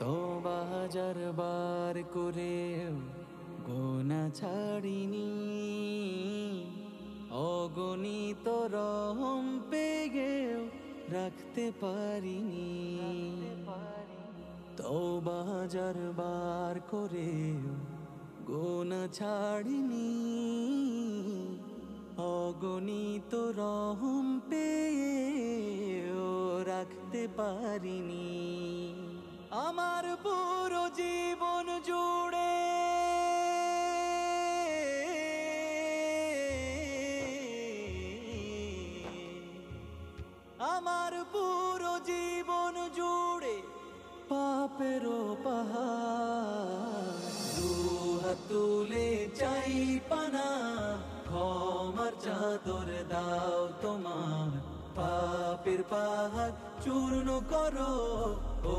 তওবা হাজার বার করেও গোনা ছাড়িনি, অগণিত রহম পেয়েও রাখতে পারিনি। তওবা হাজার বার করেও গোনা ছাড়িনি, অগণিত রহম পেয়েও রাখতে পারিনি। আমার পুরো জীবন জুড়ে আমার পুরো জীবন জুড়ে পাপেরও পাহাড়, দুহাত তুলে চাই পানা, ক্ষমার চাদর দাও তোমার, পাপের পাহাড় চূর্ণ করো ও